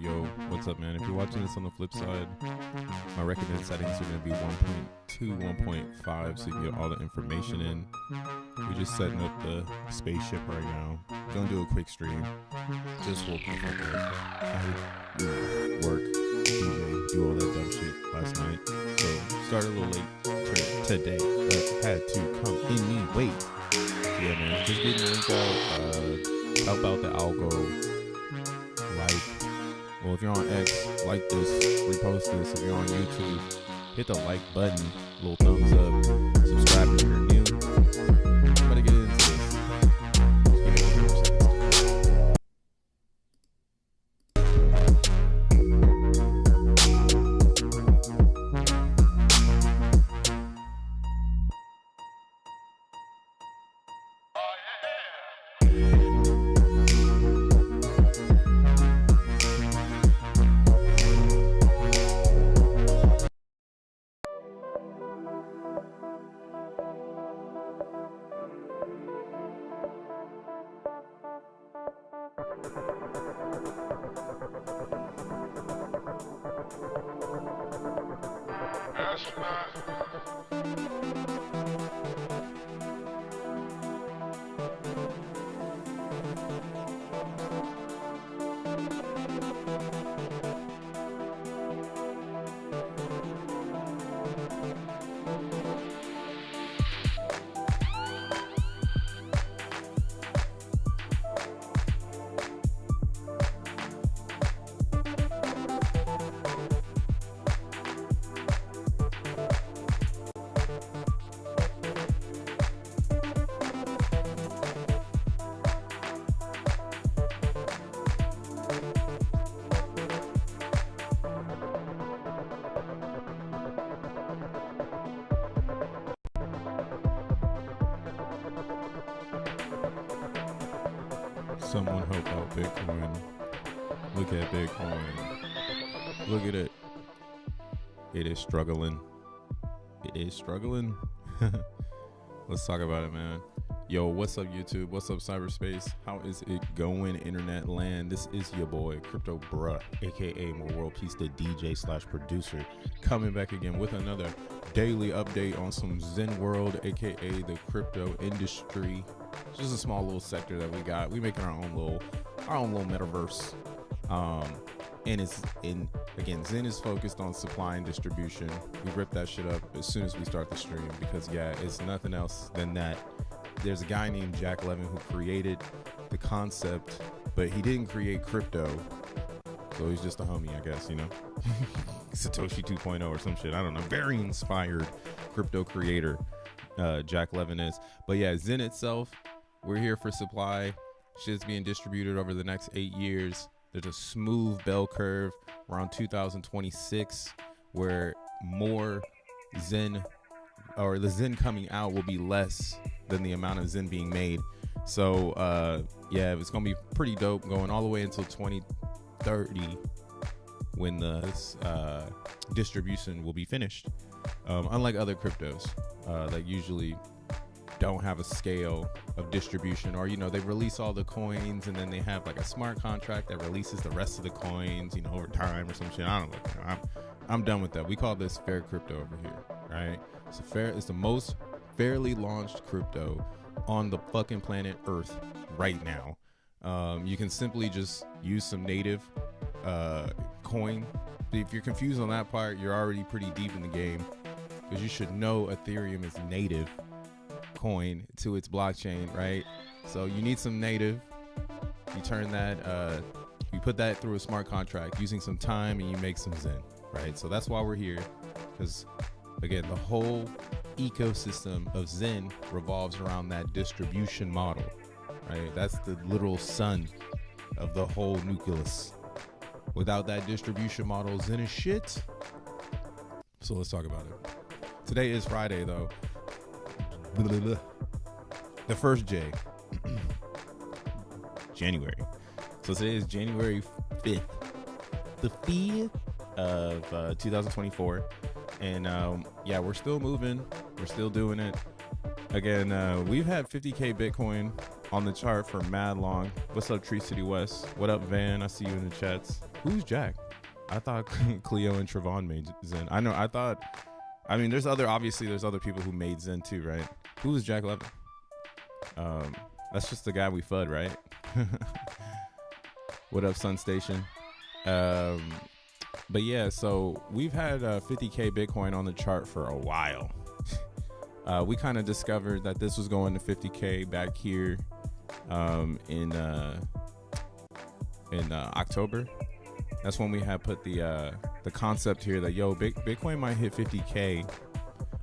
Yo, what's up, man? If you're watching this on the flip side, my recommended settings are going to be 1.2, 1.5, so you can get all the information in. We're just setting up the spaceship right now. Gonna do a quick stream. Just woke up from work. I work, DJ, do all that dumb shit last night. So started a little late today, but had to come anyway. Yeah, man, just getting the link out. Help out the algo. Well, if you're on X, like this, repost this. If you're on YouTube, hit the like button, little thumbs up, subscribe if you're new. I'm gonna get into this. Let's Someone help out Bitcoin. Look at Bitcoin. Look at it. It is struggling. It is struggling. Let's talk about it, man. Yo, what's up, YouTube? What's up, cyberspace? How is it going, internet land? This is your boy, Crypto Bruh, aka my world peace, the DJ / producer, coming back again with another daily update on some Zen world, aka the crypto industry. Just a small little sector that we got. We making our own little metaverse. And it's again, Zen is focused on supply and distribution. We rip that shit up as soon as we start the stream because yeah, it's nothing else than that. There's a guy named Jack Levin who created the concept, but he didn't create crypto. So he's just a homie, I guess, you know. Satoshi 2.0 or some shit. I don't know. Very inspired crypto creator, Jack Levin is. But yeah, Zen itself, we're here for supply. Shit's being distributed over the next 8 years. There's a smooth bell curve around 2026 where more Zen, or the Zen coming out, will be less than the amount of Zen being made. So yeah, it's gonna be pretty dope going all the way until 2030 when the distribution will be finished. Unlike other cryptos that usually don't have a scale of distribution, or you know, they release all the coins and then they have like a smart contract that releases the rest of the coins, you know, over time or some shit. I don't know. I'm done with that. We call this fair crypto over here, right? It's the most fairly launched crypto on the fucking planet Earth right now. You can simply just use some native coin. If you're confused on that part, you're already pretty deep in the game, because you should know Ethereum is native coin to its blockchain, right? So you need some native. You turn that, you put that through a smart contract using some time, and you make some Zen, right? So that's why we're here, because again, the whole ecosystem of Zen revolves around that distribution model, right? That's the literal sun of the whole nucleus. Without that distribution model, Zen is shit. So let's talk about it. Today is Friday, though. The first J. January. So today is January 5th. The 5th of 2024. And yeah, we're still moving. We're still doing it. Again, we've had 50K Bitcoin on the chart for mad long. What's up, Tree City West? What up, Van? I see you in the chats. Who's Jack? I thought Cleo and Trevon made Zen. I mean, there's other people who made Zen too, right? Who is Jack Levin? That's just the guy we FUD, right? What up, Sun Station? But yeah, so we've had 50K Bitcoin on the chart for a while. We kind of discovered that this was going to 50K back here in October. That's when we had put the concept here that, yo, Bitcoin might hit 50K,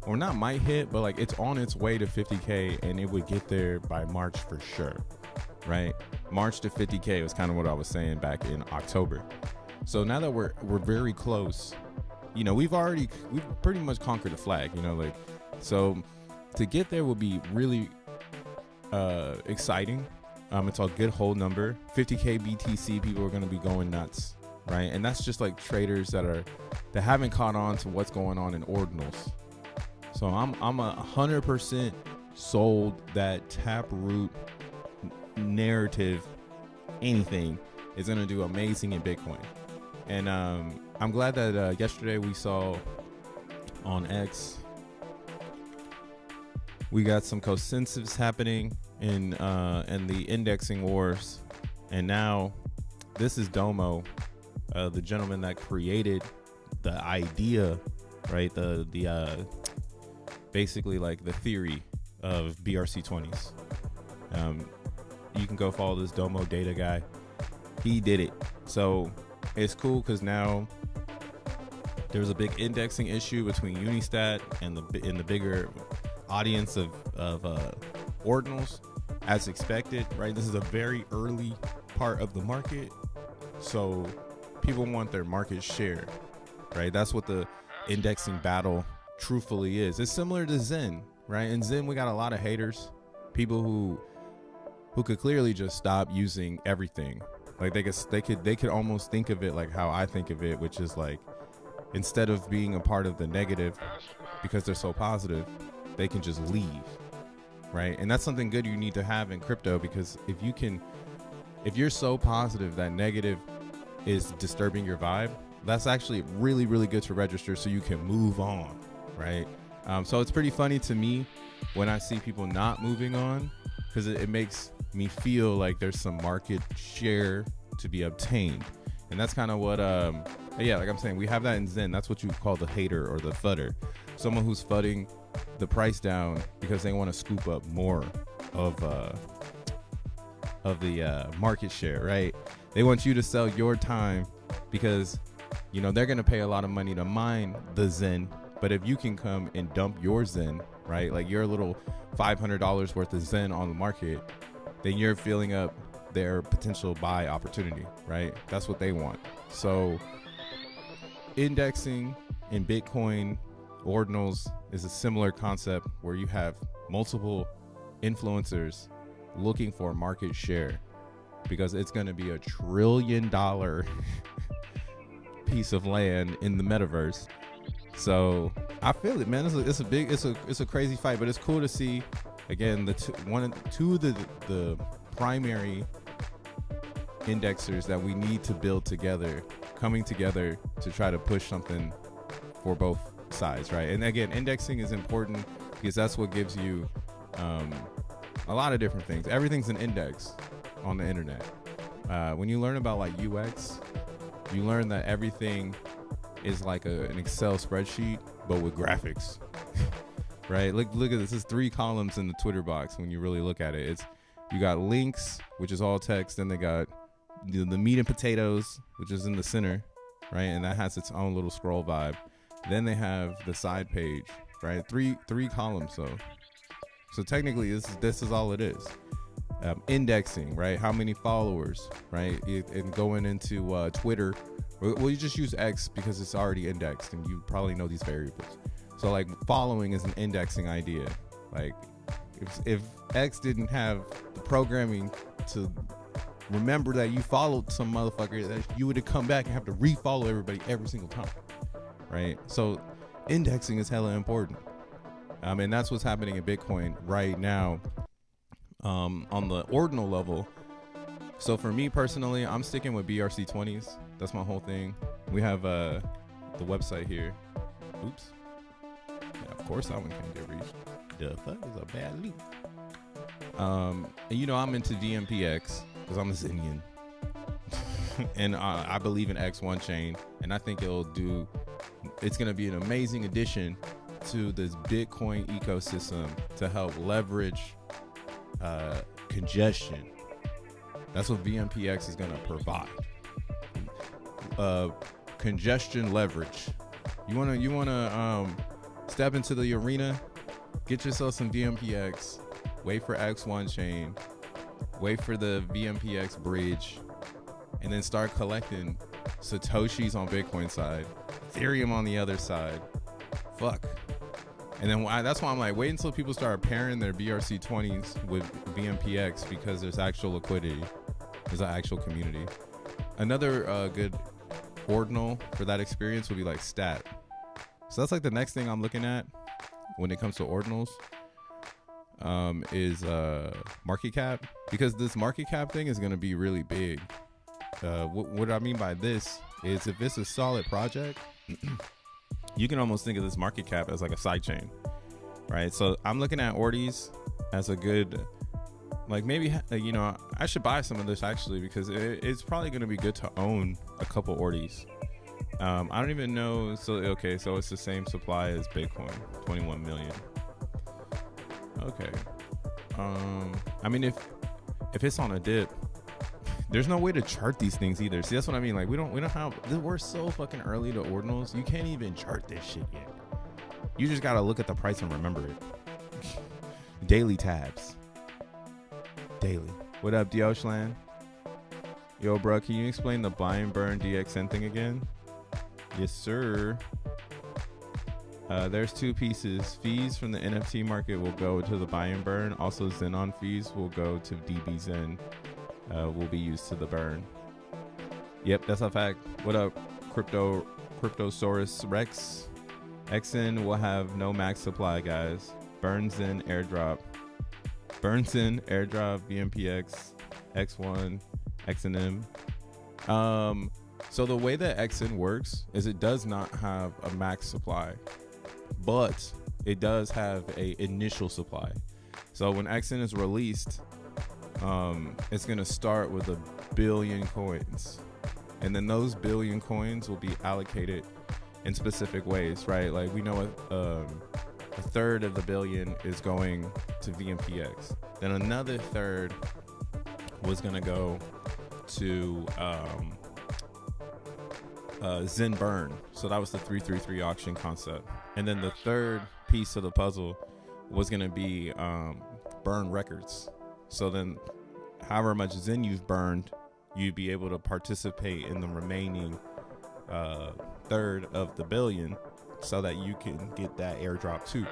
or not might hit, but like it's on its way to 50K, and it would get there by March for sure, right? March to 50K was kind of what I was saying back in October. So now that we're very close, you know, we've pretty much conquered the flag, you know, like, so to get there would be really exciting. It's a good whole number. 50K BTC, people are going to be going nuts, right? And that's just like traders that haven't caught on to what's going on in ordinals. So I'm 100% sold that Taproot narrative, anything is going to do amazing in Bitcoin. And I'm glad that yesterday we saw on X, we got some consensus happening in the indexing wars. And now this is Domo, the gentleman that created the idea, right? The basically like the theory of BRC20s. You can go follow this Domo data guy. He did it. So it's cool because now there's a big indexing issue between Unistat and the bigger audience of ordinals, as expected, right? This is a very early part of the market, so people want their market share, right? That's what the indexing battle truthfully is. It's similar to Zen, right? In Zen, we got a lot of haters, people who could clearly just stop using everything. Like they could almost think of it like how I think of it, which is like, instead of being a part of the negative because they're so positive, they can just leave, right? And that's something good you need to have in crypto, because if you're so positive that negative is disturbing your vibe, that's actually really, really good to register so you can move on, right? So it's pretty funny to me when I see people not moving on, because it makes me feel like there's some market share to be obtained. And that's kind of what yeah, like I'm saying, we have that in Zen. That's what you call the hater or the fudder, someone who's fudding the price down because they want to scoop up more of the market share, right? They want you to sell your time because, you know, they're going to pay a lot of money to mine the Zen. But if you can come and dump your Zen, right, like your little $500 worth of Zen on the market, then you're filling up their potential buy opportunity, right? That's what they want. So indexing in Bitcoin ordinals is a similar concept where you have multiple influencers looking for market share, because it's going to be $1 trillion piece of land in the metaverse. So I feel it, man. It's a crazy fight, but it's cool to see again two of the primary indexers that we need to build together, coming together to try to push something for both sides, right? And again, indexing is important because that's what gives you a lot of different things. Everything's an index on the internet. When you learn about like UX, you learn that everything is like an Excel spreadsheet, but with graphics, right? Look at this. There's 3 columns in the Twitter box. When you really look at it, you got links, which is all text. Then they got the meat and potatoes, which is in the center, right? And that has its own little scroll vibe. Then they have the side page, right? Three columns, so technically this is all it is. Indexing, right? How many followers, right? And going into Twitter, well, you just use X because it's already indexed and you probably know these variables. So like following is an indexing idea. Like if X didn't have the programming to remember that you followed some motherfucker, that you would have come back and have to refollow everybody every single time, right? So indexing is hella important. And that's what's happening in Bitcoin right now. On the ordinal level. So for me personally, I'm sticking with BRC20s. That's my whole thing. We have the website here. Oops. Yeah, of course that one can't get reached. The fuck is a bad leak. And you know I'm into VMPX because I'm a Zenian. And I believe in X1 chain, and I think it's going to be an amazing addition to this Bitcoin ecosystem to help leverage congestion. That's what VMPX is going to provide. Congestion leverage. You want to step into the arena, get yourself some VMPX, wait for X1 chain, wait for the VMPX bridge, and then start collecting Satoshis on Bitcoin side, Ethereum on the other side. Fuck. And then that's why I'm like, wait until people start pairing their BRC20s with VMPX, because there's actual liquidity. There's an actual community. Another good ordinal for that experience would be like Stat. So that's like the next thing I'm looking at when it comes to ordinals, is market cap, because this market cap thing is going to be really big. What I mean by this is if it's a solid project, you can almost think of this market cap as like a side chain, right? So I'm looking at Ortiz as a good, like maybe, you know, I should buy some of this actually, because it's probably going to be good to own a couple Ortiz. I don't even know. So, okay. So it's the same supply as Bitcoin, 21 million. Okay. I mean, if it's on a dip, there's no way to chart these things either. See, that's what I mean. Like we don't have, we're so fucking early to ordinals. You can't even chart this shit yet. You just got to look at the price and remember it. Daily tabs. Daily. What up, Dioshlan? Yo, bro, can you explain the buy and burn DXN thing again? Yes, sir. There's two pieces. Fees from the NFT market will go to the buy and burn. Also, Xenon fees will go to DBZen. Will be used to the burn. Yep, that's a fact. What up, Cryptosaurus Rex? XN will have no max supply, guys. Burns in airdrop. BMPX, X1, XNM. So the way that XN works is it does not have a max supply, but it does have a initial supply. So when XN is released, it's going to start with 1 billion coins, and then those 1 billion coins will be allocated in specific ways, right? Like we know a third of the 1 billion is going to VMPX, then another third was going to go to Zen Burn. So that was the 333 auction concept, and then the third piece of the puzzle was going to be burn records. So then however much Zen you've burned, you'd be able to participate in the remaining third of the 1 billion so that you can get that airdrop too.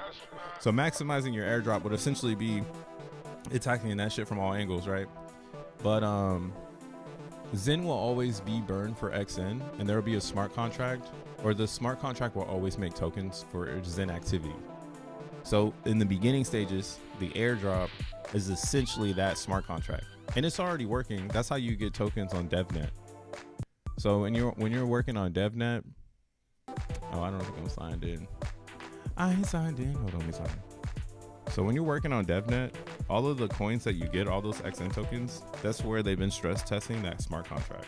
So maximizing your airdrop would essentially be attacking that shit from all angles, right? But Zen will always be burned for XN, and there will be a smart contract, or the smart contract will always make tokens for Zen activity. So in the beginning stages, the airdrop is essentially that smart contract, and it's already working. That's how you get tokens on DevNet. So when you're working on DevNet, oh, I don't think I'm signed in. I ain't signed in. Hold on, let me sign in. So when you're working on DevNet, all of the coins that you get, all those XN tokens, that's where they've been stress testing that smart contract,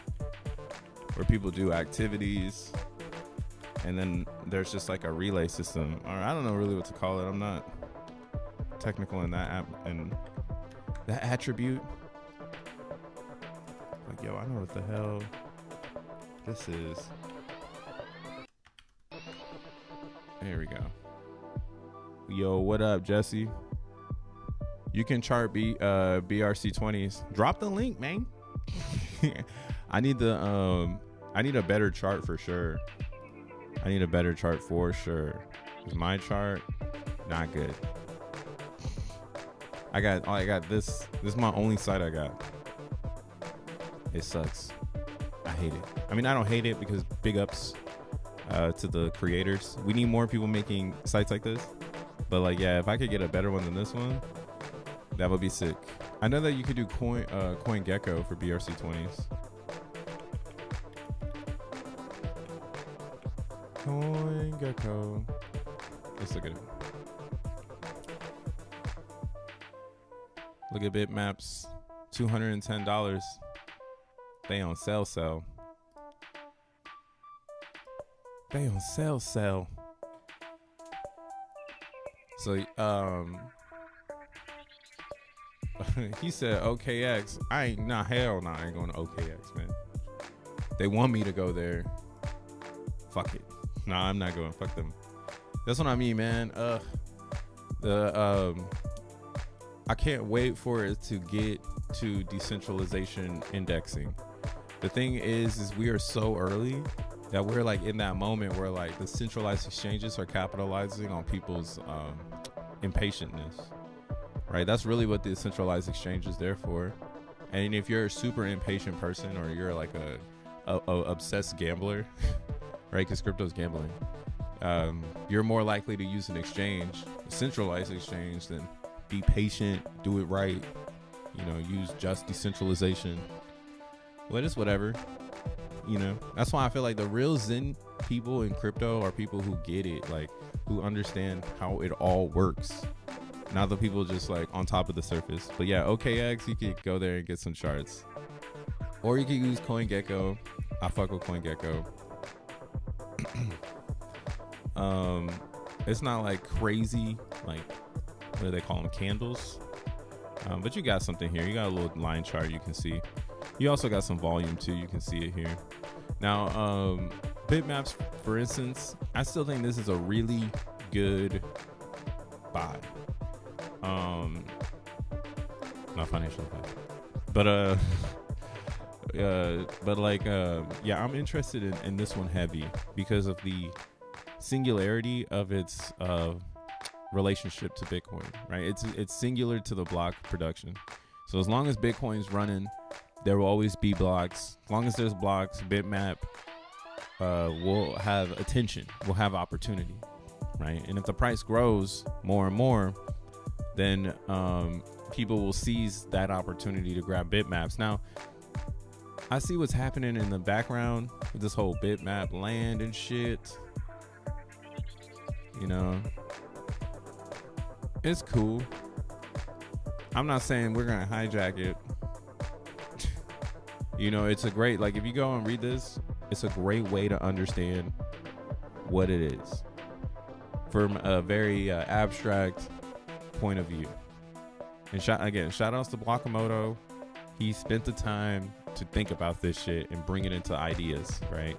where people do activities, and then there's just like a relay system, or I don't know really what to call it. I'm not technical in that app and that attribute. Like, yo, I know what the hell this is. There we go. Yo, what up, Jesse? You can chart BRC20s. Drop the link, man. I need a better chart for sure. I need a better chart for sure. Cause my chart, not good. I got this. This is my only site I got. It sucks. I hate it. I mean, I don't hate it because big ups to the creators. We need more people making sites like this. But like, yeah, if I could get a better one than this one, that would be sick. I know that you could do CoinGecko for BRC20s. CoinGecko. Let's look at it. Look at bitmaps. $210. They on sell. They on sell. So he said OKX. Hell no, I ain't going to OKX, man. They want me to go there. Fuck it. Nah, I'm not going. Fuck them. That's what I mean, man. I can't wait for it to get to decentralization indexing. The thing is we are so early that we're like in that moment where like the centralized exchanges are capitalizing on people's impatientness, right? That's really what the centralized exchange is there for. And if you're a super impatient person, or you're like a obsessed gambler, right? Because crypto's gambling. You're more likely to use an exchange, a centralized exchange, than be patient, do it right, use just decentralization. Well, it's whatever. You know, that's why I feel like the real Zen people in crypto are people who get it, like who understand how it all works. Not the people just like on top of the surface. But yeah, OKX, you could go there and get some charts. Or you could use CoinGecko. I fuck with CoinGecko. It's not like crazy, like what do they call them, candles? But you got something here. You got a little line chart you can see. You also got some volume too. You can see it here. Now, bitmaps, for instance, I still think this is a really good buy. Not financial advice, but yeah, I'm interested in this one heavy because of the singularity of its relationship to Bitcoin, right? It's singular to the block production. So as long as Bitcoin's running, there will always be blocks. As long as there's blocks, bitmap will have attention, will have opportunity, right? And if the price grows more and more, then people will seize that opportunity to grab bitmaps. Now, I see what's happening in the background with this whole bitmap land and shit. You know, it's cool. I'm not saying we're gonna hijack it. You know, it's a great, like, if you go and read this, it's a great way to understand what it is from a very abstract point of view. And shout outs to Blockamoto. He spent the time to think about this shit and bring it into ideas, right?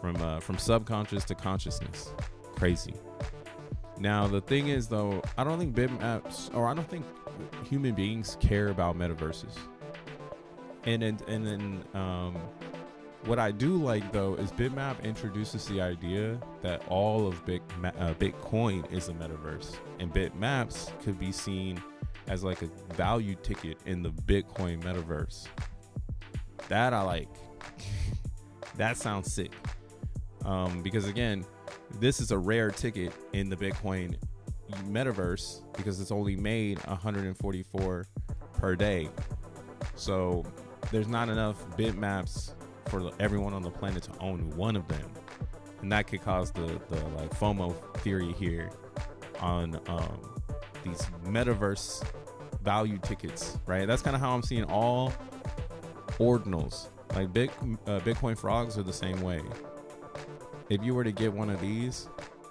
From subconscious to consciousness. Crazy. Now, the thing is, though, I don't think bitmaps, or I don't think human beings care about metaverses. And then what I do like, though, is Bitmap introduces the idea that all of Bitcoin is a metaverse, and bitmaps could be seen as like a value ticket in the Bitcoin metaverse. That I like. That sounds sick. Because again, this is a rare ticket in the Bitcoin metaverse because it's only made 144 per day. So there's not enough bitmaps for everyone on the planet to own one of them, and that could cause the like FOMO theory here on these metaverse value tickets, right? That's kind of how I'm seeing all ordinals. Like Bitcoin frogs are the same way. If you were to get one of these,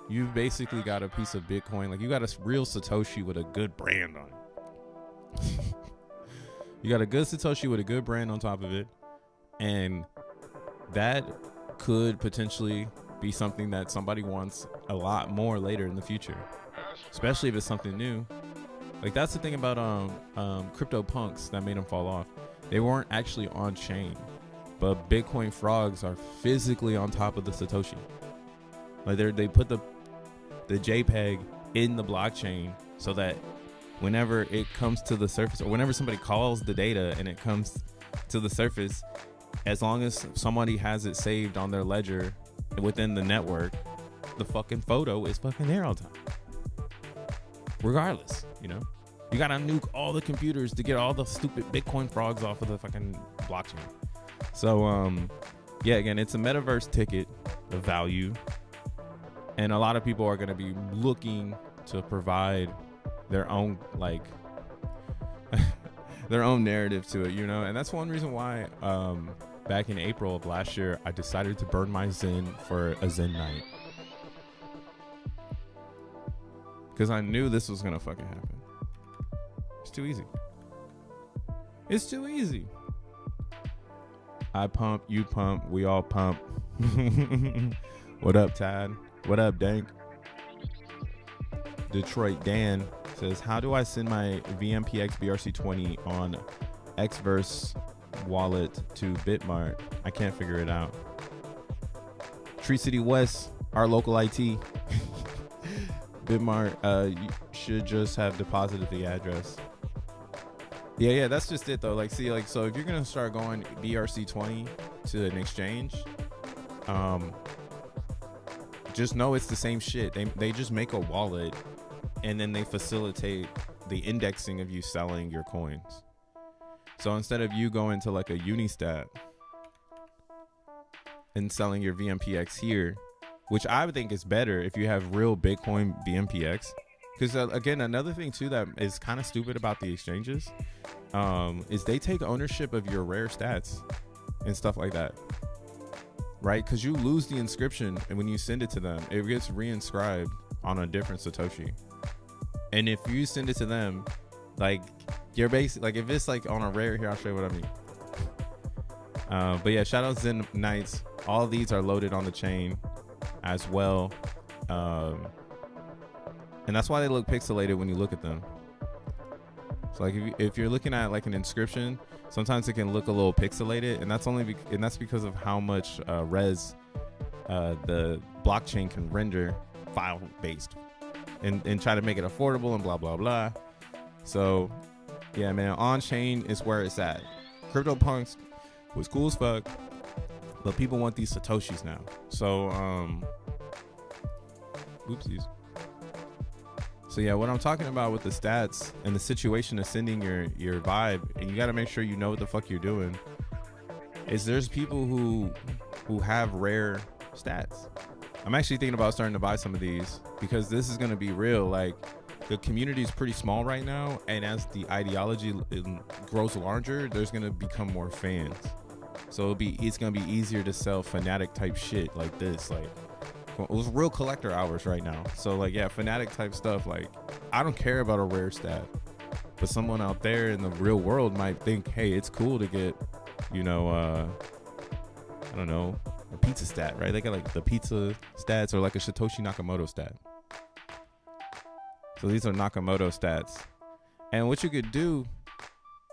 you've basically got a piece of Bitcoin. Like, you got a real Satoshi with a good brand on it. You got a good Satoshi with a good brand on top of it, and that could potentially be something that somebody wants a lot more later in the future, especially if it's something new. Like, that's the thing about crypto punks that made them fall off. They weren't actually on chain, but Bitcoin frogs are physically on top of the Satoshi. Like, they put the JPEG in the blockchain so that whenever it comes to the surface, or whenever somebody calls the data and it comes to the surface, as long as somebody has it saved on their ledger within the network, the fucking photo is fucking there all the time. Regardless, you know? You gotta nuke all the computers to get all the stupid Bitcoin frogs off of the fucking blockchain. So, yeah, again, it's a metaverse ticket of value. And a lot of people are gonna be looking to provide their own, like, their own narrative to it, you know? And that's one reason why back in April of last year, I decided to burn my Zen for a Zen night. Because I knew this was gonna fucking happen. It's too easy. It's too easy. I pump, you pump, we all pump. What up, Tad? What up, Dank? Detroit Dan says, how do I send my VMPX BRC20 on Xverse wallet to Bitmart? I can't figure it out. Tree City West, our local IT. Bitmart, you should just have deposited the address. Yeah, that's just it though. Like, see, like, so if you're gonna start going BRC20 to an exchange, just know it's the same shit. They just make a wallet, and then they facilitate the indexing of you selling your coins. So instead of you going to like a Unistat and selling your VMPX here, which I would think is better if you have real Bitcoin VMPX. Because again, another thing too that is kind of stupid about the exchanges is they take ownership of your rare stats and stuff like that, right? Because you lose the inscription, and when you send it to them, it gets reinscribed on a different Satoshi. And if you send it to them, like you're basically like, if it's like on a rare, here I'll show you what I mean. But yeah, shout out Zen Knights. All of these are loaded on the chain as well, and that's why they look pixelated when you look at them. So like if you're looking at like an inscription, sometimes it can look a little pixelated, and that's that's because of how much res the blockchain can render file based, and try to make it affordable and blah blah blah. So yeah, man, on chain is where it's at. CryptoPunks was cool as fuck, but people want these Satoshis now. So oopsies. So yeah, what I'm talking about with the stats and the situation of sending your vibe, and you got to make sure you know what the fuck you're doing, is there's people who have rare stats. I'm actually thinking about starting to buy some of these, because this is going to be real. Like, the community is pretty small right now, and as the ideology grows larger, there's going to become more fans. So it's going to be easier to sell fanatic type shit like this. Like, it was real collector hours right now. So like, yeah, fanatic type stuff. Like, I don't care about a rare stat, but someone out there in the real world might think, hey, it's cool to get, you know, I don't know, a pizza stat, right? They got like the pizza stats, or like a Satoshi Nakamoto stat. So these are Nakamoto stats. And what you could do,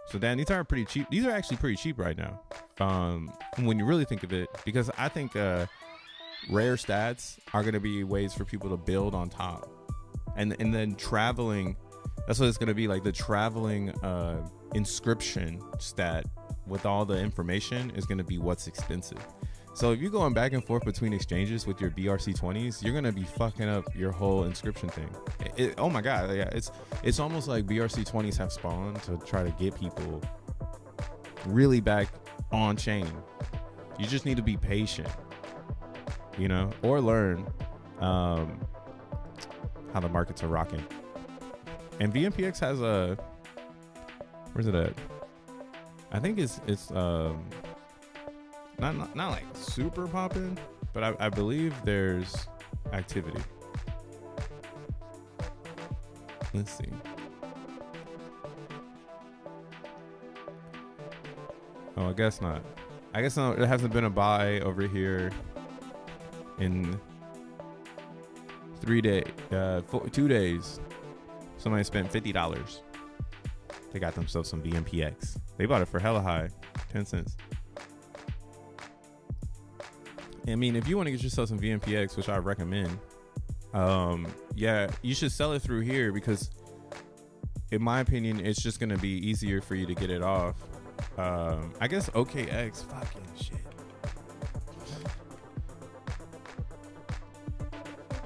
so Dan, these are pretty cheap. These are actually pretty cheap right now, when you really think of it, because I think rare stats are going to be ways for people to build on top, and then traveling, that's what it's going to be. Like, the traveling inscription stat with all the information is going to be what's expensive. So if you're going back and forth between exchanges with your BRC20s, you're going to be fucking up your whole inscription thing. Oh my god, yeah, it's almost like BRC20s have spawned to try to get people really back on chain. You just need to be patient, you know, or learn how the markets are rocking. And VMPX has a, where's it at? I think it's not like super popping, but I believe there's activity. Let's see. Oh, I guess not. I guess no, it hasn't been a buy over here in 2 days. Somebody spent $50. They got themselves some VMPX. They bought it for hella high, 10 cents. I mean, if you want to get yourself some VMPX, which I recommend, yeah, you should sell it through here, because in my opinion, it's just going to be easier for you to get it off. I guess OKX, fucking shit.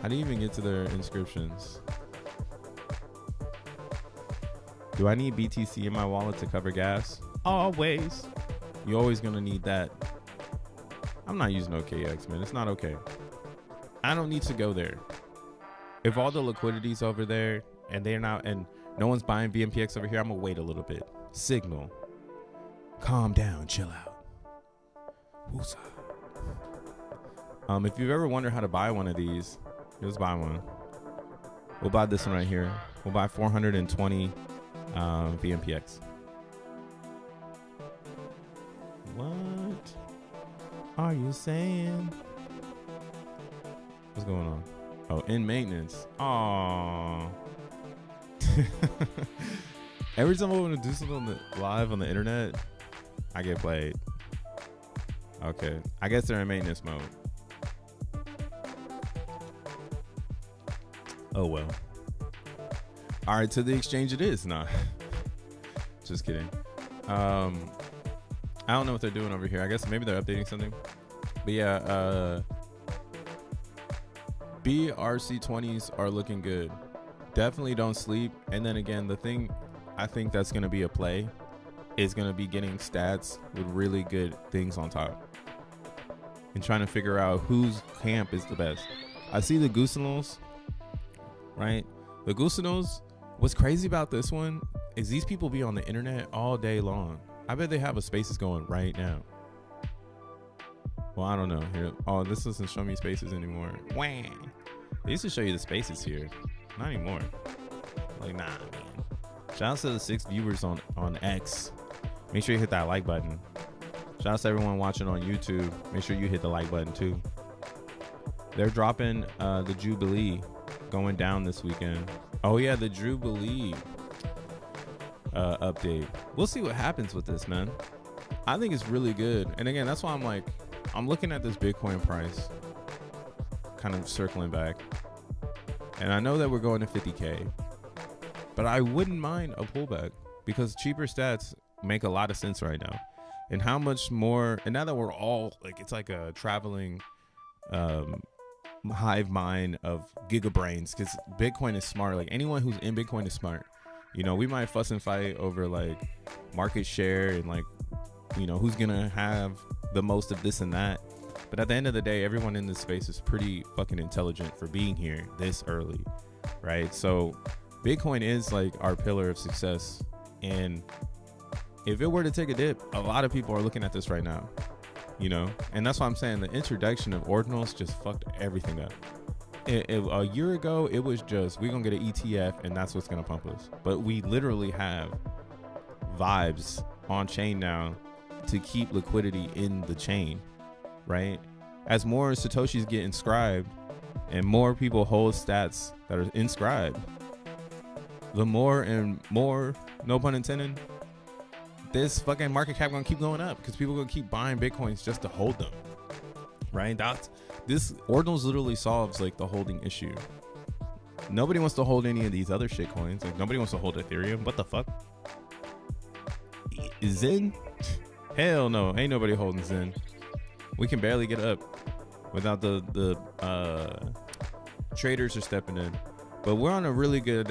How do you even get to their inscriptions? Do I need BTC in my wallet to cover gas? Always. You're always going to need that. I'm not using OKX, man. It's not okay. I don't need to go there. If all the liquidity's over there and they're not, and no one's buying VMPX over here, I'm gonna wait a little bit. Signal. Calm down, chill out. Woosah. If you've ever wondered how to buy one of these, just buy one. We'll buy this one right here. We'll buy 420 VMPX. What are you saying? What's going on? Oh, in maintenance. Aww. Every time I want to do something live on the internet, I get played. Okay, I guess they're in maintenance mode. Oh well. All right, to the exchange it is. Nah, just kidding. I don't know what they're doing over here. I guess maybe they're updating something. But yeah, BRC20s are looking good. Definitely don't sleep. And then again, the thing I think that's going to be a play is going to be getting stats with really good things on top and trying to figure out whose camp is the best. I see the Goosenals, right? The Goosenals, what's crazy about this one is these people be on the internet all day long. I bet they have a spaces going right now. Well, I don't know. Here, oh, this doesn't show me spaces anymore. Whang! They used to show you the spaces here. Not anymore. Like, nah, man. Shout out to the 6 viewers on X. Make sure you hit that like button. Shout out to everyone watching on YouTube. Make sure you hit the like button too. They're dropping the Jubilee going down this weekend. Oh yeah, the Jubilee update. We'll see what happens with this, man. I think it's really good. And again, that's why I'm looking at this Bitcoin price, kind of circling back. And I know that we're going to 50K, but I wouldn't mind a pullback because cheaper stats make a lot of sense right now. And how much more, and now that we're all like, it's like a traveling hive mind of gigabrains, because Bitcoin is smart. Like anyone who's in Bitcoin is smart. You know, we might fuss and fight over like market share and like, you know, who's gonna have the most of this and that. But at the end of the day, everyone in this space is pretty fucking intelligent for being here this early, right? So Bitcoin is like our pillar of success. And if it were to take a dip, a lot of people are looking at this right now, you know? And that's why I'm saying the introduction of ordinals just fucked everything up. A year ago, it was just, we're going to get an ETF and that's what's going to pump us. But we literally have vibes on chain now to keep liquidity in the chain, right? As more Satoshis get inscribed and more people hold stats that are inscribed, the more and more, no pun intended, this fucking market cap gonna keep going up because people gonna keep buying Bitcoins just to hold them, right? This ordinals literally solves like the holding issue. Nobody wants to hold any of these other shit coins. Like nobody wants to hold Ethereum. What the fuck? Zen? Hell no, ain't nobody holding Zen. We can barely get up without the traders are stepping in. But we're on a really good,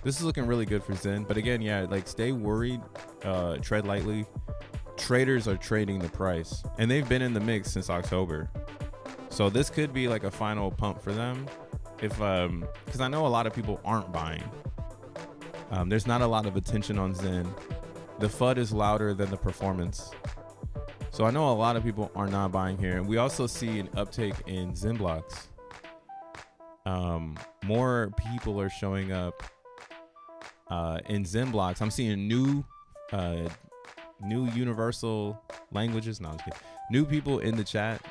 this is looking really good for Zen. But again, yeah, like stay worried, tread lightly. Traders are trading the price and they've been in the mix since October. So this could be like a final pump for them. If, cause I know a lot of people aren't buying. There's not a lot of attention on Zen. The FUD is louder than the performance. So I know a lot of people are not buying here. And we also see an uptake in XENblocks. More people are showing up in XENblocks. I'm seeing new universal languages. No, I'm just kidding. New people in the chat.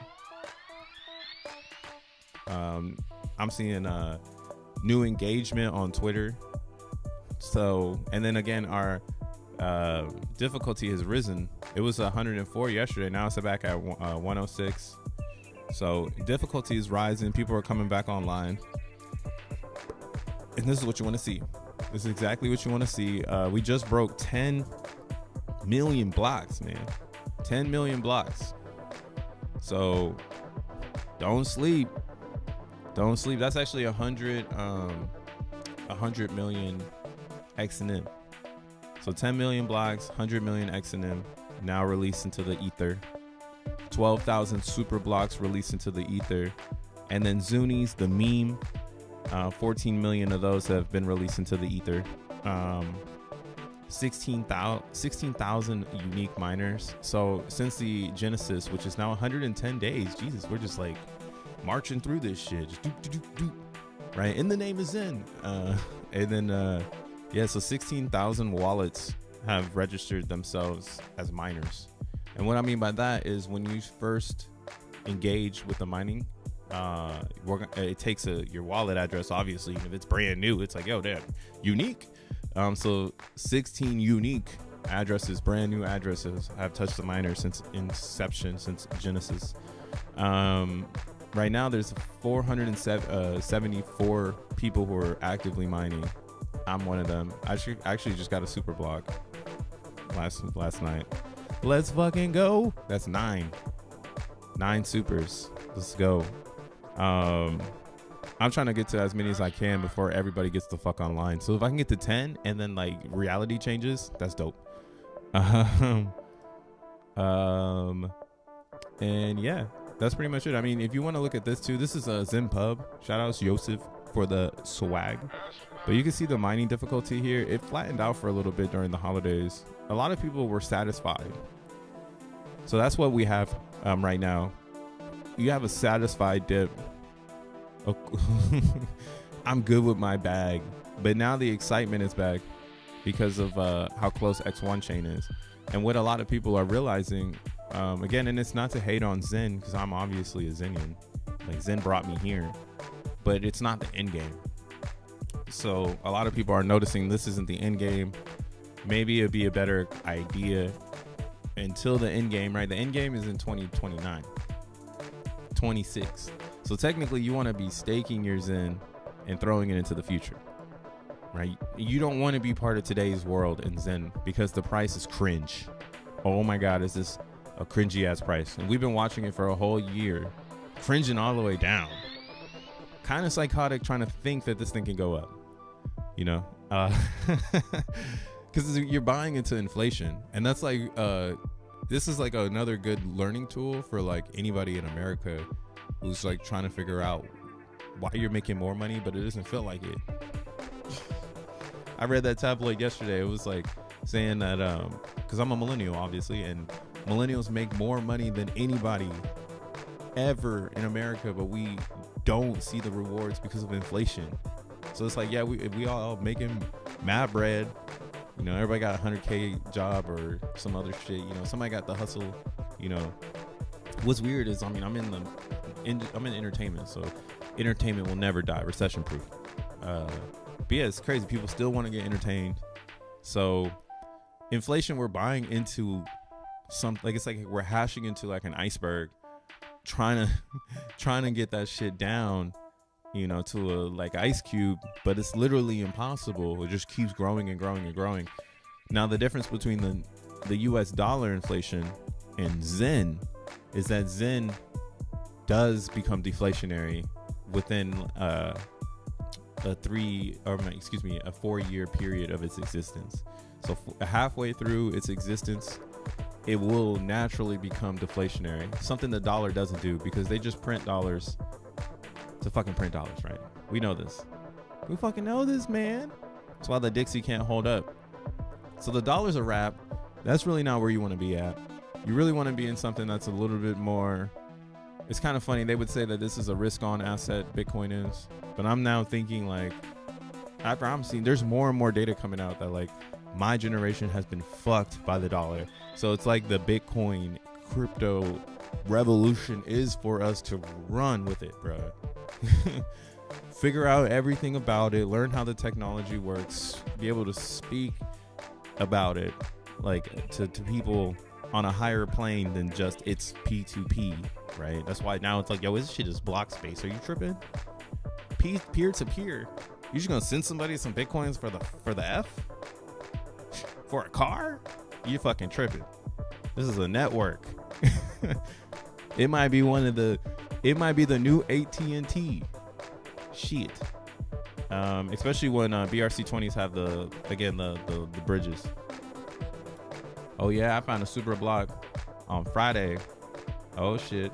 I'm seeing new engagement on Twitter. So, and then again, our difficulty has risen. It was 104 yesterday. Now it's back at 106. So difficulty is rising. People are coming back online. And this is what you want to see. This is exactly what you want to see. We just broke 10 million blocks, man. 10 million blocks. So don't sleep. Don't sleep. That's actually 100 million XENM. So 10 million blocks, 100 million XENM now released into the ether. 12,000 super blocks released into the ether. And then Zunies, the meme, 14 million of those have been released into the ether. 16,000 unique miners. So since the Genesis, which is now 110 days, Jesus, we're just like marching through this shit. Just doop, right? In the name of Zen. And then, yeah, so 16,000 wallets have registered themselves as miners. And what I mean by that is when you first engage with the mining, it takes your wallet address, obviously. If it's brand new, it's like, yo, damn, unique. So 16 unique addresses, brand new addresses, have touched the miner since inception, since Genesis. Right now, there's 474 people who are actively mining. I'm one of them. I actually just got a super block last night. Let's fucking go. That's 9 supers. Let's go. I'm trying to get to as many as I can before everybody gets the fuck online. So if I can get to 10 and then like reality changes, that's dope. And yeah, that's pretty much it. I mean, if you want to look at this too, this is a XenPub. Shout out to Yosef for the swag. But you can see the mining difficulty here. It flattened out for a little bit during the holidays. A lot of people were satisfied. So that's what we have right now. You have a satisfied dip. Oh, I'm good with my bag. But now the excitement is back because of how close X1 chain is. And what a lot of people are realizing, again, and it's not to hate on Zen, because I'm obviously a Zenian. Like, Zen brought me here. But it's not the end game. So a lot of people are noticing this isn't the end game. Maybe it'd be a better idea until the end game, right? The end game is in 2029, 26. So technically you want to be staking your Zen and throwing it into the future, right? You don't want to be part of today's world in Zen because the price is cringe. Oh my God, is this a cringy ass price? And we've been watching it for a whole year, cringing all the way down. Kind of psychotic trying to think that this thing can go up, you know, because you're buying into inflation. And that's like, this is like another good learning tool for like anybody in America who's like trying to figure out why you're making more money, but it doesn't feel like it. I read that tabloid yesterday. It was like saying that, because I'm a millennial, obviously, and millennials make more money than anybody ever in America, but we don't see the rewards because of inflation. So it's like, yeah, we all making mad bread, you know, everybody got a 100K job or some other shit, you know, somebody got the hustle, you know. What's weird is, I mean, I'm in entertainment, so entertainment will never die, recession proof. But yeah, it's crazy, people still want to get entertained. So inflation, we're buying into some, like, it's like we're hashing into like an iceberg, trying to get that shit down, you know, to a like ice cube, but it's literally impossible. It just keeps growing and growing and growing. Now the difference between the US dollar inflation and Zen is that Zen does become deflationary within a 4-year period of its existence. So halfway through its existence, it will naturally become deflationary. Something the dollar doesn't do, because they just print dollars to fucking print dollars, right? We know this. We fucking know this, man. That's why the Dixie can't hold up. So the dollar's a wrap. That's really not where you want to be at. You really want to be in something that's a little bit more. It's kind of funny. They would say that this is a risk-on asset, Bitcoin is. But I'm now thinking, like, after I'm seeing, there's more and more data coming out that, like, my generation has been fucked by the dollar. So it's like the Bitcoin crypto revolution is for us to run with it, bro. Figure out everything about it, learn how the technology works, be able to speak about it, like, to people on a higher plane than just it's P2P, right? That's why now it's like, yo, this shit is block space. Are you tripping? Peer to peer. You just gonna send somebody some Bitcoins for the F? For a car? You fucking tripping. This is a network. It might be the new AT&T. Shit. Especially when BRC20s have the bridges. Oh yeah, I found a super block on Friday. Oh shit.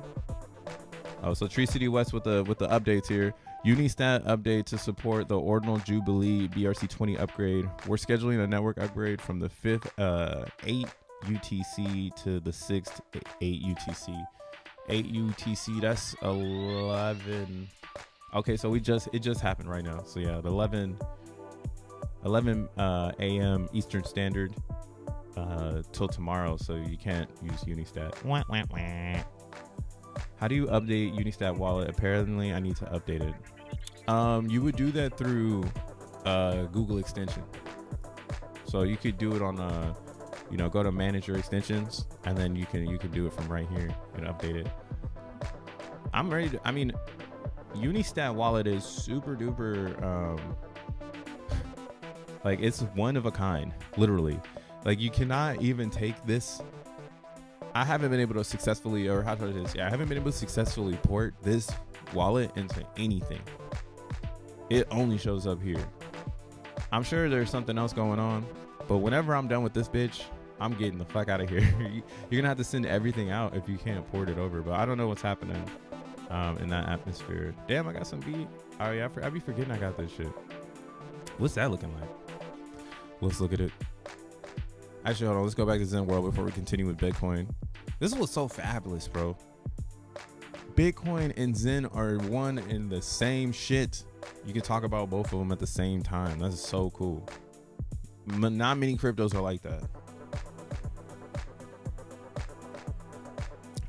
Oh, so Tree City West with the updates here. Unistat update to support the Ordinal Jubilee BRC20 upgrade. We're scheduling a network upgrade from the 5th 8 UTC to the 6th 8 UTC. 8 UTC, that's 11. Okay, so it just happened right now. So yeah, the 11 a.m. Eastern Standard till tomorrow. So you can't use Unistat. Wah, wah, wah. How do you update Unistat wallet? Apparently, I need to update it. You would do that through Google extension. So you could do it on go to manage your extensions, and then you can do it from right here and update it. I'm ready to, Unistat wallet is super duper like, it's one of a kind, literally. Like, you cannot even take this. I haven't been able to successfully, or how do I say this? Yeah, I haven't been able to successfully port this wallet into anything. It only shows up here. I'm sure there's something else going on, but whenever I'm done with this bitch, I'm getting the fuck out of here. You're gonna have to send everything out if you can't port it over. But I don't know what's happening in that atmosphere. Damn, I got some beat. Oh yeah, I be forgetting I got this shit. What's that looking like? Let's look at it. Actually, hold on. Let's go back to Zen World before we continue with Bitcoin. This was so fabulous, bro. Bitcoin and Zen are one in the same shit. You can talk about both of them at the same time. That's so cool. Not many cryptos are like that.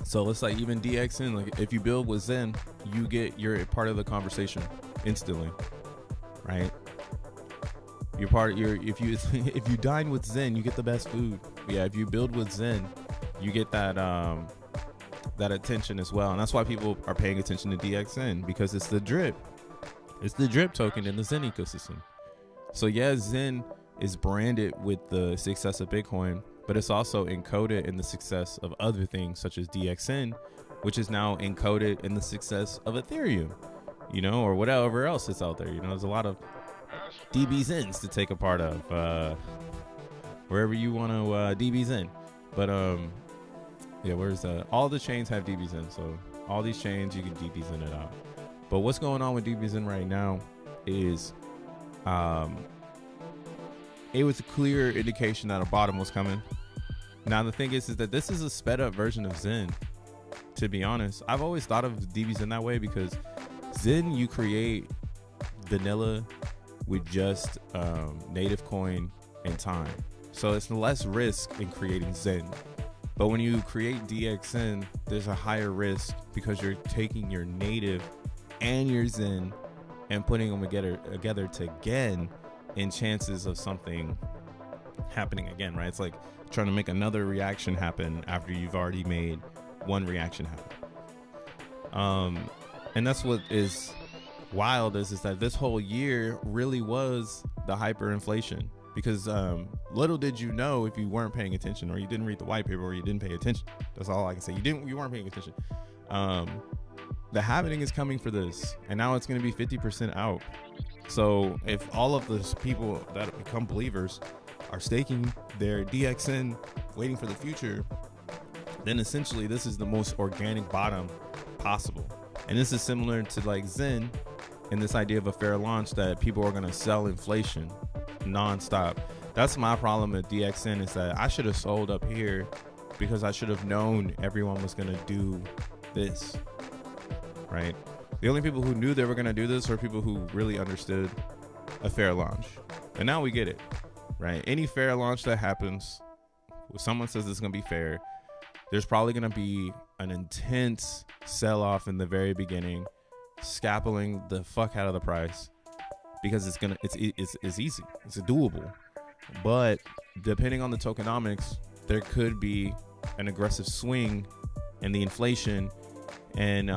So it's like even DXN, like if you build with Zen, you're a part of the conversation instantly, right? If you dine with Zen, you get the best food. Yeah, if you build with Zen, you get that that attention as well. And that's why people are paying attention to DXN, because it's the drip. It's the drip token in the Zen ecosystem. So yeah, Zen is branded with the success of Bitcoin, but it's also encoded in the success of other things such as DXN, which is now encoded in the success of Ethereum, you know, or whatever else is out there. You know, there's a lot of DBZens to take a part of wherever you want to DBZen. But yeah, where's all the chains have DBZen, so all these chains you can DBZen it out. But what's going on with DBZen right now is it was a clear indication that a bottom was coming. Now the thing is that this is a sped up version of Zen. To be honest, I've always thought of DBZen that way, because Zen, you create vanilla with just native coin and time, so it's less risk in creating Zen. But when you create DXN, there's a higher risk because you're taking your native and your Zen and putting them together again in chances of something happening again, right? It's like trying to make another reaction happen after you've already made one reaction happen. And that's what is wild is that this whole year really was the hyperinflation, because little did you know, if you weren't paying attention, or you didn't read the white paper, or you didn't pay attention. That's all I can say. You weren't paying attention. The happening is coming for this, and now it's going to be 50% out. So if all of those people that become believers are staking their DXN, waiting for the future, then essentially this is the most organic bottom possible. And this is similar to like Zen and this idea of a fair launch, that people are going to sell inflation nonstop. That's my problem with DXN, is that I should have sold up here because I should have known everyone was going to do this, right? The only people who knew they were going to do this are people who really understood a fair launch. And now we get it, right? Any fair launch that happens, if someone says it's going to be fair, there's probably going to be an intense sell-off in the very beginning, scapping the fuck out of the price, because it's easy, it's doable. But depending on the tokenomics, there could be an aggressive swing in the inflation, and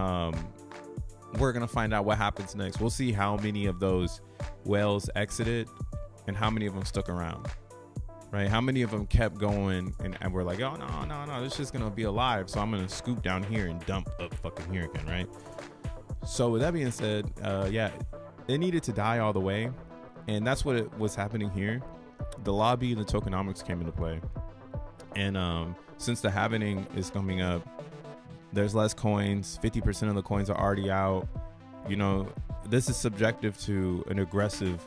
we're gonna find out what happens next. We'll see how many of those whales exited and how many of them stuck around, right? How many of them kept going and we're like, oh no, this is gonna be alive, so I'm gonna scoop down here and dump up fucking here again, right? So with that being said, yeah, it needed to die all the way, and that's what was happening here. The lobby and the tokenomics came into play, and since the halving is coming up, there's less coins. 50% of the coins are already out. You know, this is subjective to an aggressive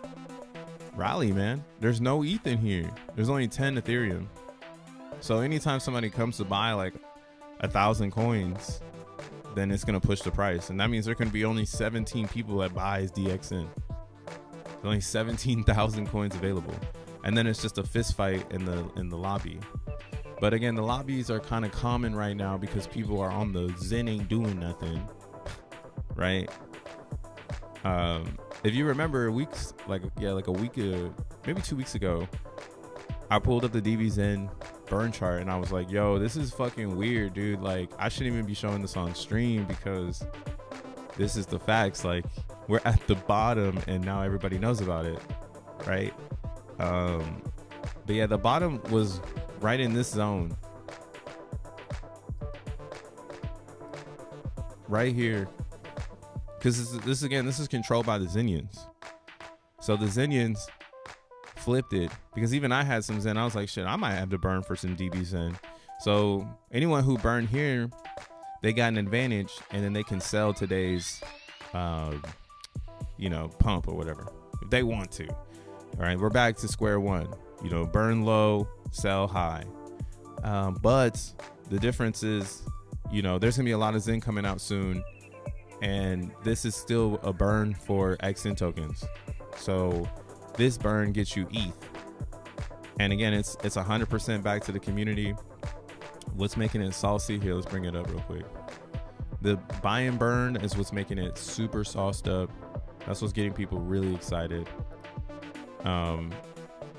rally, man. There's no ETH in here. There's only 10 Ethereum. So anytime somebody comes to buy like 1,000 coins, then it's going to push the price. And that means there can be only 17 people that buys DXN. There's only 17,000 coins available. And then it's just a fist fight in the lobby. But again, the lobbies are kind of common right now because people are on the Zen ain't doing nothing, right? If you remember weeks, like a week, maybe 2 weeks ago, I pulled up the DBZen burn chart and I was like, yo, this is fucking weird, dude. Like, I shouldn't even be showing this on stream because this is the facts. Like, we're at the bottom and now everybody knows about it, right? But yeah, the bottom was right in this zone, right here, because this is controlled by the Zenians. So the Zenians flipped it, because even I had some Zen. I was like, shit, I might have to burn for some DB Zen. So anyone who burned here, they got an advantage, and then they can sell today's, you know, pump or whatever if they want to. All right, we're back to square one. You know, burn low, sell high. But the difference is, you know, there's gonna be a lot of Zen coming out soon, and this is still a burn for XN tokens. So this burn gets you ETH, and again, it's 100% back to the community. What's making it saucy here? Let's bring it up real quick. The buy and burn is what's making it super sauced up. That's what's getting people really excited.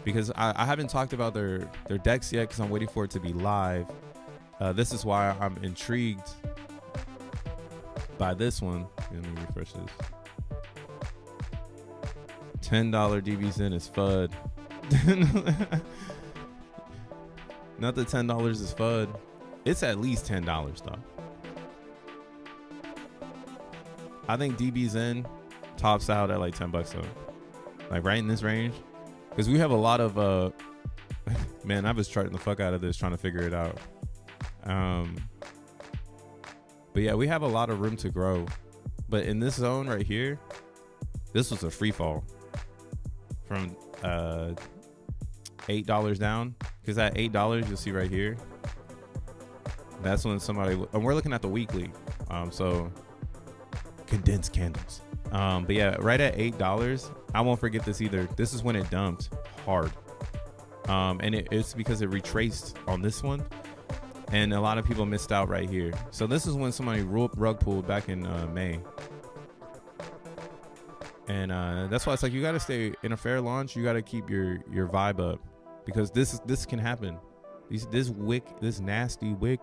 Because I haven't talked about their decks yet, because I'm waiting for it to be live. This is why I'm intrigued by this one. Let me refresh this. $10 DB Zen is FUD. Not that $10 is FUD. It's at least $10 though. I think DB Zen tops out at like $10 though. Like right in this range. Because we have a lot of man, I was charting the fuck out of this trying to figure it out. But yeah, we have a lot of room to grow. But in this zone right here, this was a free fall from $8 down. Because at $8, you'll see right here, that's when somebody, and we're looking at the weekly, so condensed candles. But yeah, right at $8, I won't forget this either. This is when it dumped hard, and it's because it retraced on this one, and a lot of people missed out right here. So this is when somebody rug pulled back in May, and that's why it's like you got to stay in a fair launch. You got to keep your vibe up, because this can happen. This nasty wick,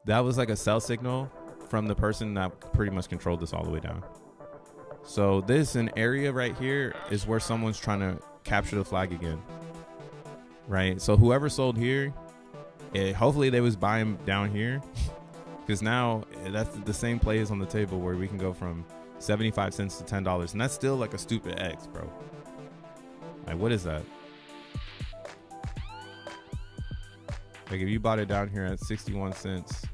that was like a sell signal from the person that pretty much controlled this all the way down. So this an area right here is where someone's trying to capture the flag again, right? So whoever sold here, hopefully they was buying down here, because now that's the same play is on the table where we can go from 75 cents to $10, and that's still like a stupid X, bro. Like, what is that? Like, if you bought it down here at 61 cents,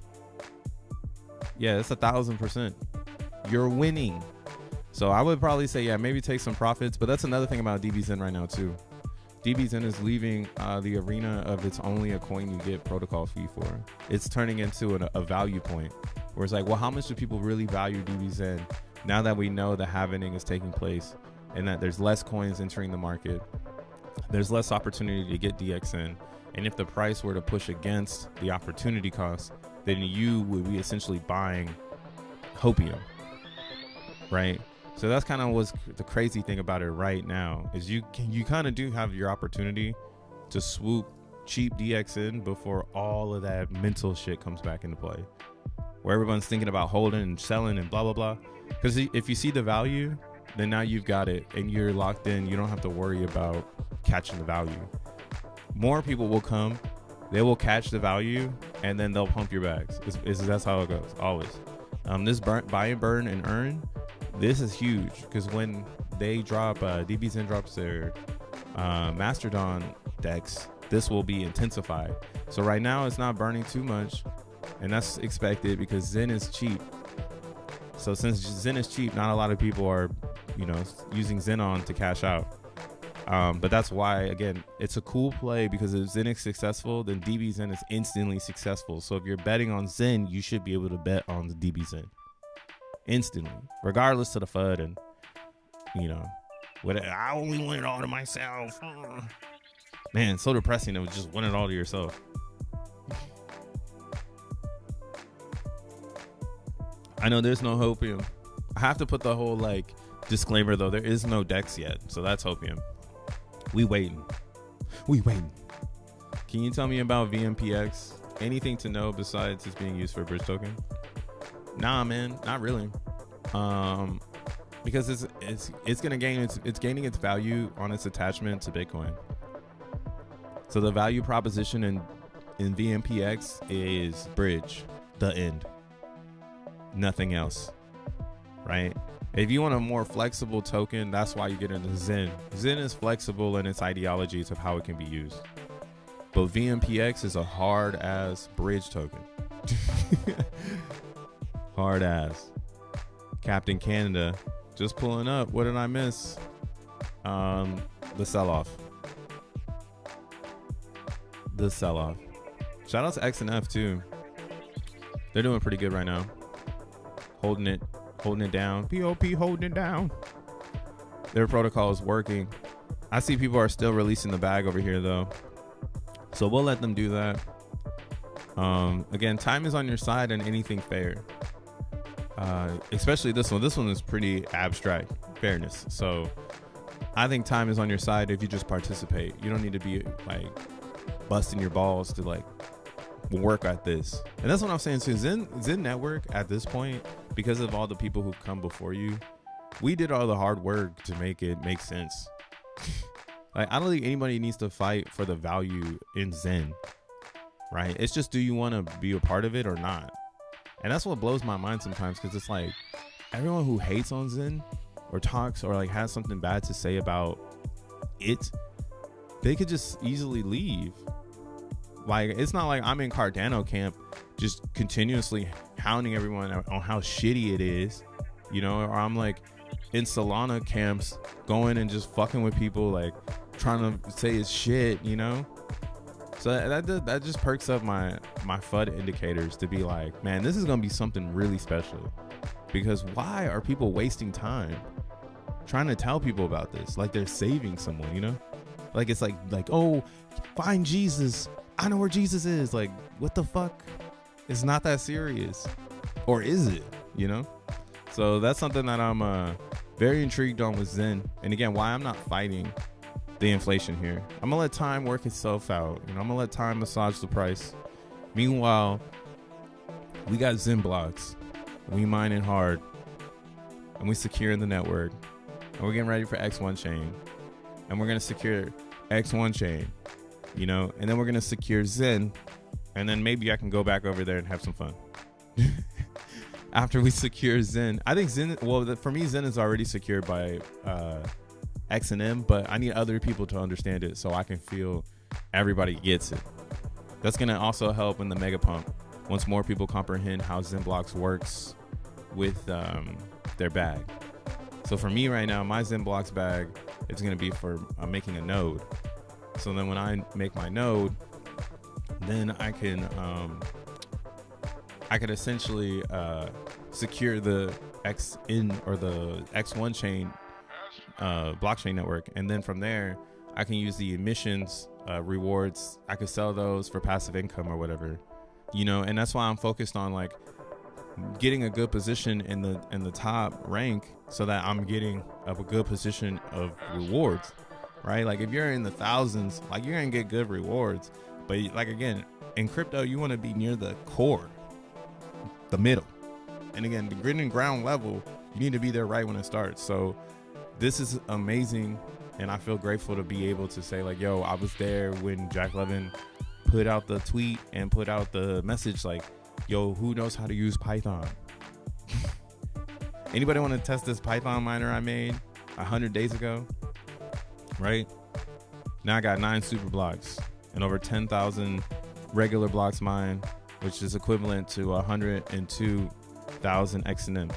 yeah, it's 1,000%. You're winning. So I would probably say, yeah, maybe take some profits. But that's another thing about DB Zen right now too. DB Zen is leaving the arena of it's only a coin you get protocol fee for. It's turning into a value point where it's like, well, how much do people really value DB Zen now that we know the halvening is taking place and that there's less coins entering the market? There's less opportunity to get DXN. And if the price were to push against the opportunity cost, then you would be essentially buying hopium, right? So that's kind of what's the crazy thing about it right now is you kind of do have your opportunity to swoop cheap DXN before all of that mental shit comes back into play, where everyone's thinking about holding and selling and blah, blah, blah. Because if you see the value, then now you've got it and you're locked in. You don't have to worry about catching the value. More people will come, they will catch the value, and then they'll pump your bags. That's how it goes, always. This buy and burn and earn, this is huge, because when they drop, DB Zen drops their Mastodon decks, this will be intensified. So right now it's not burning too much, and that's expected because Zen is cheap. So since Zen is cheap, not a lot of people are, you know, using Xenon to cash out. But that's why, again, it's a cool play, because if Zen is successful, then DB Zen is instantly successful. So if you're betting on Zen, you should be able to bet on the DB Zen instantly, regardless of the FUD. And, you know, I only want it all to myself. Man, so depressing to just want it all to yourself. I know there's no hopium. I have to put the whole like disclaimer though. There is no DEX yet, so that's hopium. We waiting. Can you tell me about VMPX? Anything to know besides it's being used for a bridge token? Nah, man, not really. Because it's gonna gain it's gaining its value on its attachment to Bitcoin. So the value proposition in VMPX is bridge, the end, nothing else, right? If you want a more flexible token, that's why you get into Zen. Zen is flexible in its ideologies of how it can be used. But VMPX is a hard ass bridge token. Hard ass. Captain Canada just pulling up. What did I miss? The sell-off. The sell-off. Shout out to XNF too. They're doing pretty good right now. Holding it down. P.o.P holding it down. Their protocol is working. I see people are still releasing the bag over here though, so we'll let them do that. Again, time is on your side in anything fair, especially this one. This one is pretty abstract fairness, so I think time is on your side if you just participate. You don't need to be like busting your balls to like work at this. And that's what I'm saying too. Zen Network at this point, because of all the people who come before you, we did all the hard work to make it make sense. Like, I don't think anybody needs to fight for the value in Zen, right? It's just, do you want to be a part of it or not? And that's what blows my mind sometimes, because it's like everyone who hates on Zen or talks or like has something bad to say about it, they could just easily leave. Like, it's not like I'm in Cardano camp just continuously hounding everyone on how shitty it is, you know, or I'm like in Solana camps going and just fucking with people, like trying to say it's shit, you know. So that just perks up my FUD indicators to be like, man, this is gonna be something really special. Because why are people wasting time trying to tell people about this like they're saving someone, you know? Like, it's like oh, find Jesus, I know where Jesus is. Like, what the fuck? It's not that serious. Or is it, you know? So that's something that I'm very intrigued on with Zen. And again, why I'm not fighting the inflation here. I'm gonna let time work itself out. You know, I'm gonna let time massage the price. Meanwhile, we got XENblocks. We mining hard. And we securing the network. And we're getting ready for X1 chain. And we're gonna secure X1 chain. You know, and then we're gonna secure Zen, and then maybe I can go back over there and have some fun. After we secure Zen, I think Zen, well, for me, Zen is already secured by XENM, but I need other people to understand it so I can feel everybody gets it. That's gonna also help in the mega pump once more people comprehend how XENblocks works with their bag. So for me right now, my XENblocks bag is gonna be for making a node. So then when I make my node, then I can essentially secure the XN or the X1 chain blockchain network. And then from there, I can use the emissions rewards. I could sell those for passive income or whatever, you know. And that's why I'm focused on like getting a good position in the top rank so that I'm getting a good position of rewards. Right? Like if you're in the thousands, like you're gonna get good rewards. But like, again, in crypto, you want to be near the core, the middle. And again, the grid and ground level, you need to be there right when it starts. So this is amazing. And I feel grateful to be able to say like, yo, I was there when Jack Levin put out the tweet and put out the message like, yo, who knows how to use Python? Anybody want to test this Python miner I made 100 days ago? Right now I got 9 super blocks and over 10,000 regular blocks mined, which is equivalent to 102,000 XNM.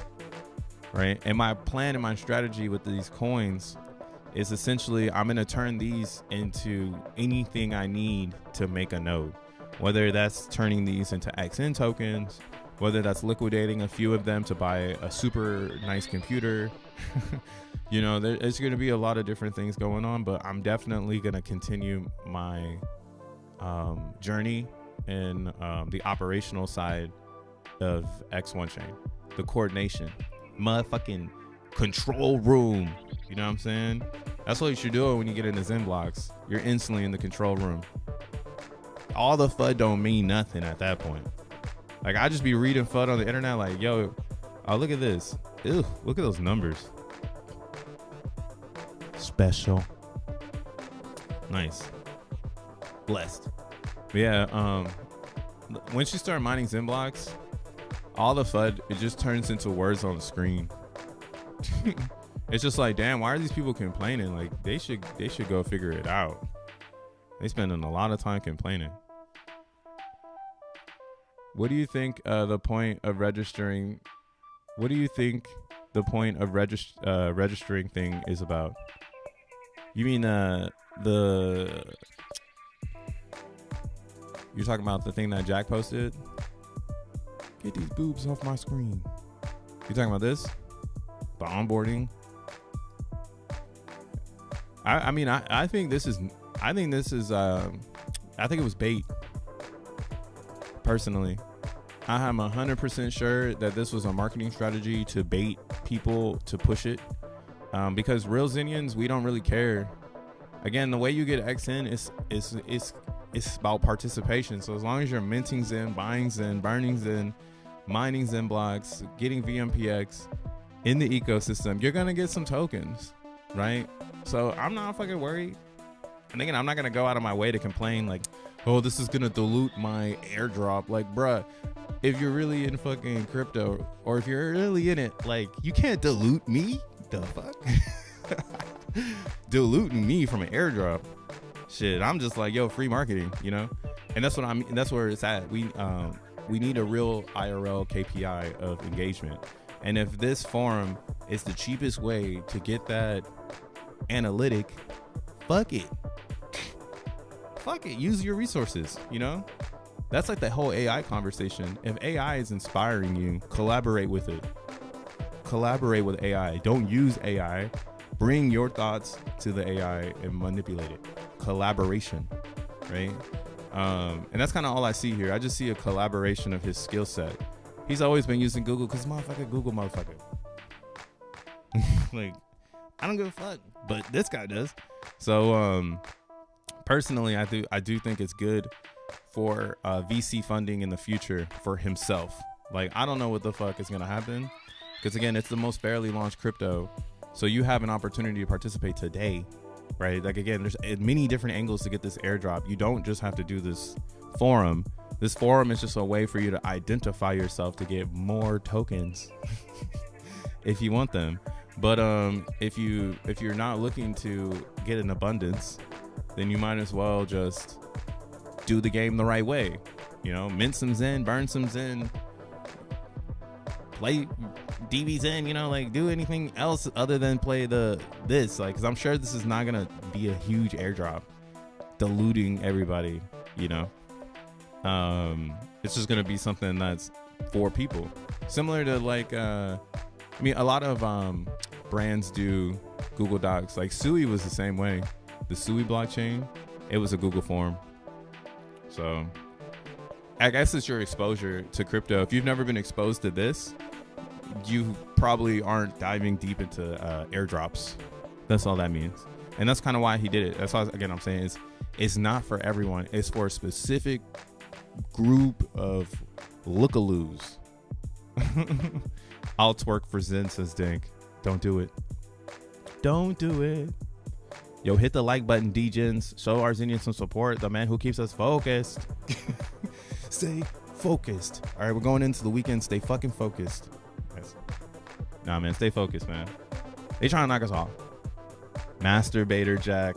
Right, and my plan and my strategy with these coins is essentially I'm going to turn these into anything I need to make a node, whether that's turning these into XN tokens, whether that's liquidating a few of them to buy a super nice computer. You know, there's going to be a lot of different things going on, but I'm definitely going to continue my journey in the operational side of X1 chain, the coordination, motherfucking control room. You know what I'm saying? That's what you should do when you get into XENblocks. You're instantly in the control room. All the FUD don't mean nothing at that point. Like, I just be reading FUD on the internet like, yo, oh, look at this. Ew, look at those numbers. Special. Nice. Blessed. But yeah, once you start mining XENblocks, all the FUD, it just turns into words on the screen. It's just like, damn, why are these people complaining? Like they should go figure it out. They spending a lot of time complaining. What do you think the point of registering? What do you think the point of registering thing is about? You mean you're talking about the thing that Jack posted? Get these boobs off my screen. You talking about this? The onboarding? I think this is I think it was bait. Personally, I am 100% sure that this was a marketing strategy to bait people to push it, because real Xenians, we don't really care. Again, the way you get XN is about participation. So as long as you're minting Zen, buying Zen, burning Zen, mining XENblocks, getting VMPX in the ecosystem, you're gonna get some tokens, right? So I'm not fucking worried. And again, I'm not gonna go out of my way to complain like, oh, this is gonna dilute my airdrop. Like, bruh, if you're really in fucking crypto, or if you're really in it, like, you can't dilute me. The fuck? Diluting me from an airdrop. Shit, I'm just like, yo, free marketing, you know? And that's what I mean. That's where it's at. We need a real IRL KPI of engagement. And if this forum is the cheapest way to get that analytic, fuck it. Fuck it. Use your resources, you know? That's like the whole AI conversation. If AI is inspiring you, collaborate with it. Collaborate with AI. Don't use AI. Bring your thoughts to the AI and manipulate it. Collaboration, right? And that's kind of all I see here. I just see a collaboration of his skill set. He's always been using Google because Google motherfucker. Like, I don't give a fuck, but this guy does. So personally, I do think it's good for VC funding in the future for himself. Like, I don't know what the fuck is gonna happen, because again, it's the most fairly launched crypto, so you have an opportunity to participate today, right? Like, again, there's many different angles to get this airdrop. You don't just have to do this forum. This forum is just a way for you to identify yourself to get more tokens if you want them. But if you're not looking to get an abundance, then you might as well just do the game the right way. You know, mint some Zen, burn some Zen, play DB Zen, you know, like, do anything else other than play this. Like, because I'm sure this is not gonna be a huge airdrop diluting everybody, you know. It's just gonna be something that's for people, similar to like I mean, a lot of brands do Google Docs. Like Sui was the same way. The Sui blockchain, it was a Google form. So I guess it's your exposure to crypto. If you've never been exposed to this, you probably aren't diving deep into airdrops. That's all that means. And that's kind of why he did it. That's why, again, I'm saying it's not for everyone. It's for a specific group of lookaloos. I'll twerk for Zen, says Dink. Don't do it. Don't do it. Yo, hit the like button, D-Gens. Show our Xenians some support. The man who keeps us focused. Stay focused. All right, we're going into the weekend. Stay fucking focused. Yes. Nah, man, stay focused, man. They trying to knock us off. Masturbator Jack.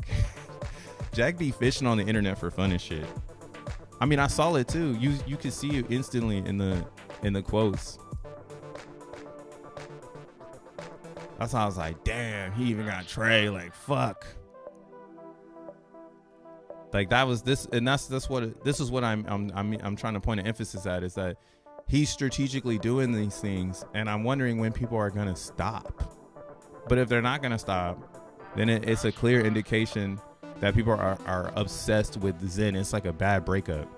Jack be fishing on the internet for fun and shit. I mean, I saw it too. You could see it instantly in the quotes. That's how I was like, damn, he even got Trey. Like, fuck. Like, that was this, and this is what I'm trying to point an emphasis at, is that he's strategically doing these things, and I'm wondering when people are gonna stop. But if they're not gonna stop, then it's a clear indication that people are obsessed with Zen. It's like a bad breakup.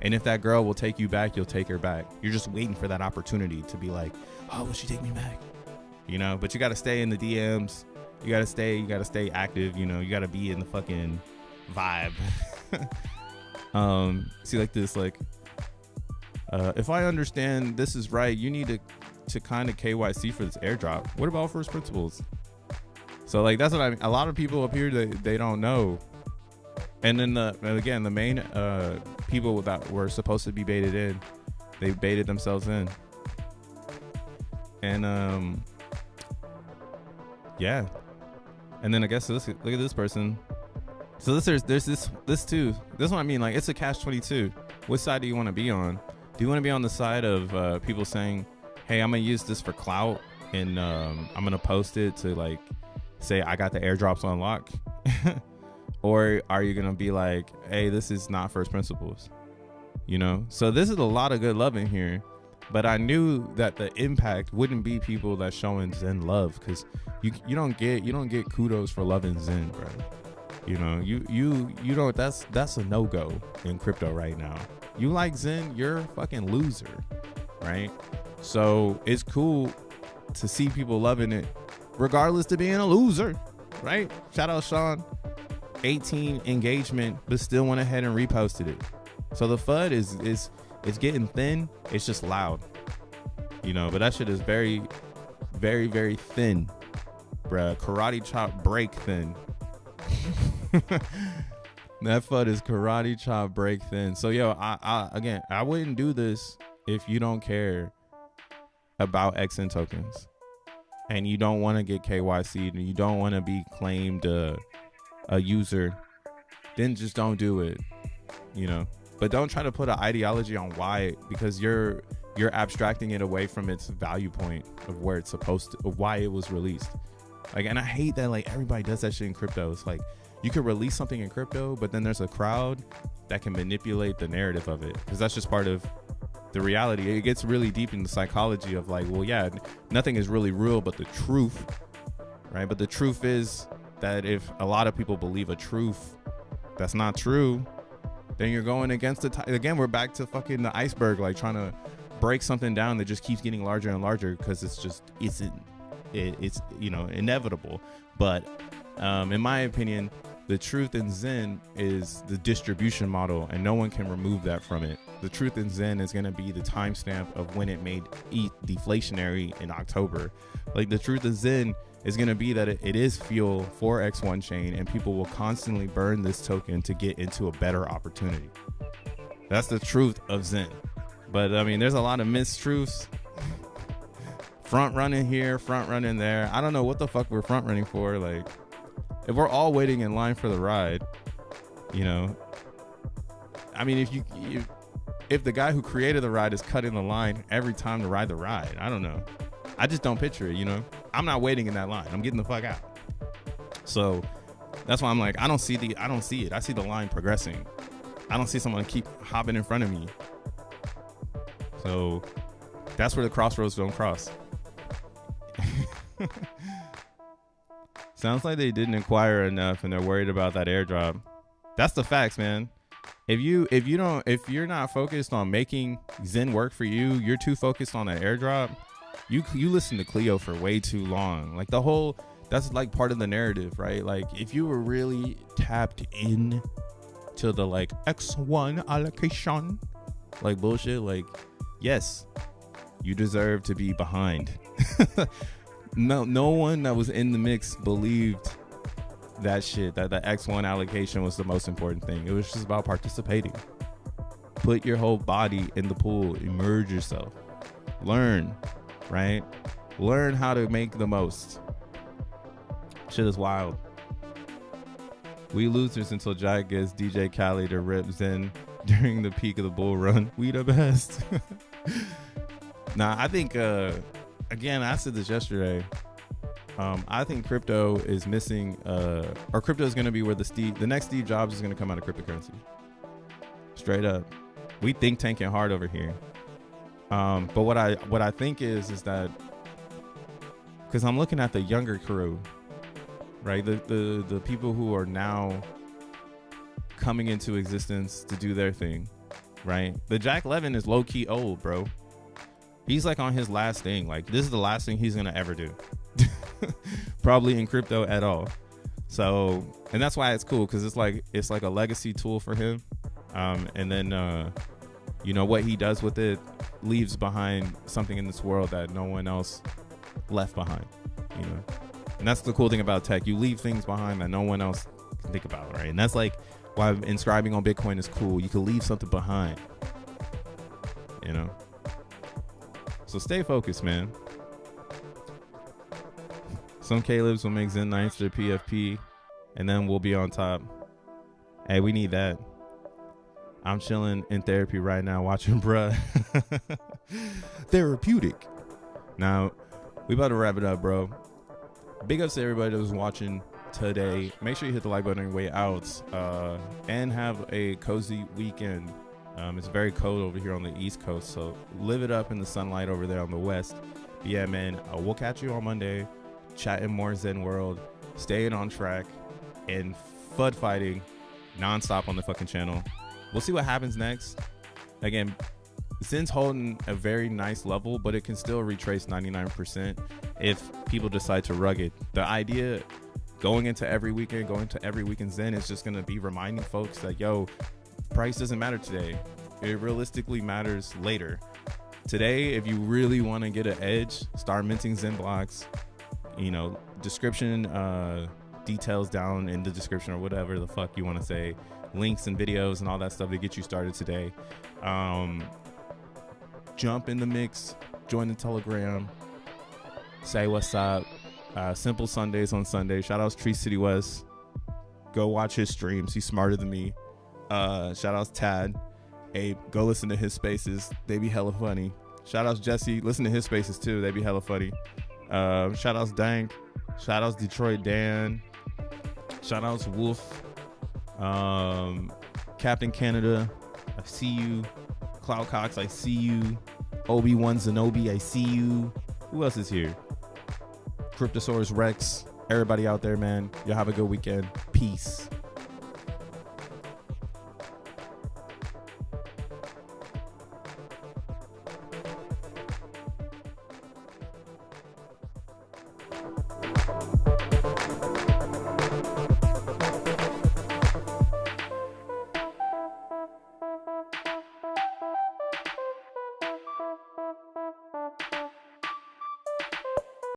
And if that girl will take you back, you'll take her back. You're just waiting for that opportunity to be like, oh, will she take me back? You know, but you got to stay in the DMs. You got to stay active. You know, you got to be in the fucking vibe. See, like this, like, if I understand this is right, you need to kind of KYC for this airdrop. What about first principles? So like, that's what I mean. A lot of people up here, they don't know. And then the main people that were supposed to be baited in, they baited themselves in. And yeah. And then I guess look at this person. So there's this too. This one, I mean, like, it's a catch-22. Which side do you want to be on? Do you want to be on the side of people saying, hey, I'm gonna use this for clout, and I'm gonna post it to like say I got the airdrops on lock? Or are you gonna be like, hey, this is not first principles, you know? So this is a lot of good love in here, but I knew that the impact wouldn't be people that showing Zen love, because you don't get kudos for loving Zen, bro. You know, you don't. That's a no-go in crypto right now. You like Zen, you're a fucking loser, right? So it's cool to see people loving it, regardless to being a loser, right? Shout out Sean, 18 engagement, but still went ahead and reposted it. So the FUD is getting thin. It's just loud, you know. But that shit is very, very, very thin, bruh. Karate chop break thin. That FUD is karate chop break thin. So yo, I wouldn't do this if you don't care about XN tokens and you don't want to get KYC'd and you don't want to be claimed a user. Then just don't do it, you know. But don't try to put an ideology on why, because you're abstracting it away from its value point of where it's supposed to, of why it was released. Like, and I hate that like everybody does that shit in crypto. It's like you could release something in crypto, but then there's a crowd that can manipulate the narrative of it, because that's just part of the reality. It gets really deep in the psychology of like, well, yeah, nothing is really real but the truth, right? But the truth is that if a lot of people believe a truth that's not true, then you're going against the again, we're back to fucking the iceberg, like trying to break something down that just keeps getting larger and larger, because it's you know, inevitable. But in my opinion, the truth in Zen is the distribution model, and no one can remove that from it. The truth in Zen is going to be the timestamp of when it made ETH deflationary in October. Like, the truth of Zen is going to be that it is fuel for X1 chain, and people will constantly burn this token to get into a better opportunity. That's the truth of Zen. But I mean, there's a lot of mistruths. Front running here, front running there. I don't know what the fuck we're front running for. Like, if we're all waiting in line for the ride, you know, I mean, if the guy who created the ride is cutting the line every time to ride the ride, I don't know. I just don't picture it, you know. I'm not waiting in that line. I'm getting the fuck out. So that's why I'm like, I don't see it. I see the line progressing. I don't see someone keep hopping in front of me. So that's where the crossroads don't cross. Sounds like they didn't acquire enough and they're worried about that airdrop. That's the facts, man. If you're not focused on making Zen work for you, you're too focused on that airdrop. You listen to Cleo for way too long. Like, that's like part of the narrative, right? Like, if you were really tapped in to the like X1 allocation, like bullshit, like, yes, you deserve to be behind. No one that was in the mix believed that shit, that the X1 allocation was the most important thing. It was just about participating. Put your whole body in the pool, immerse yourself, learn, right? Learn how to make the most. Shit is wild. We losers until Jack gets DJ Khaled to rip Zen during the peak of the bull run. We the best. Nah, I think again, I said this yesterday. I think crypto is missing, or crypto is going to be where the next Steve Jobs is going to come out of cryptocurrency. Straight up, we think tanking hard over here. But what I think is that, because I'm looking at the younger crew, right? The people who are now coming into existence to do their thing, right? The Jack Levin is low key old, bro. He's like on his last thing. Like, this is the last thing he's gonna ever do. Probably in crypto at all. So, and that's why it's cool, because it's like a legacy tool for him. And then you know, what he does with it leaves behind something in this world that no one else left behind, you know. And that's the cool thing about tech. You leave things behind that no one else can think about, right? And that's like why inscribing on Bitcoin is cool. You can leave something behind, you know. So stay focused, man. Some Caleb's will make Zen Knights their PFP, and then we'll be on top. Hey, we need that. I'm chilling in therapy right now watching bruh. Therapeutic. Now, we about to wrap it up, bro. Big ups to everybody that was watching today. Make sure you hit the like button on your way out, and have a cozy weekend. It's very cold over here on the East Coast, so live it up in the sunlight over there on the West. But yeah, man, we'll catch you on Monday, chatting more Zen World, staying on track, and FUD fighting nonstop on the fucking channel. We'll see what happens next. Again, Zen's holding a very nice level, but it can still retrace 99% if people decide to rug it. The idea going to every weekend Zen is just going to be reminding folks that, yo, price doesn't matter today. It realistically matters later. Today, if you really want to get an edge, start minting XENblocks. You know, description, details down in the description or whatever the fuck you want to say. Links and videos and all that stuff to get you started today. Jump in the mix, join the Telegram, say what's up. Simple Sundays on Sunday. Shout outs Tree City West. Go watch his streams. He's smarter than me. Shout outs Tad. Abe, go listen to his spaces. They be hella funny. Shout outs Jesse. Listen to his spaces too. They be hella funny. Shout outs Dank. Shout outs Detroit Dan. Shout outs Wolf. Captain Canada, I see you. Cloud Cox, I see you. Obi-Wan Zenobi, I see you. Who else is here? Cryptosaurus Rex. Everybody out there, man. Y'all have a good weekend. Peace.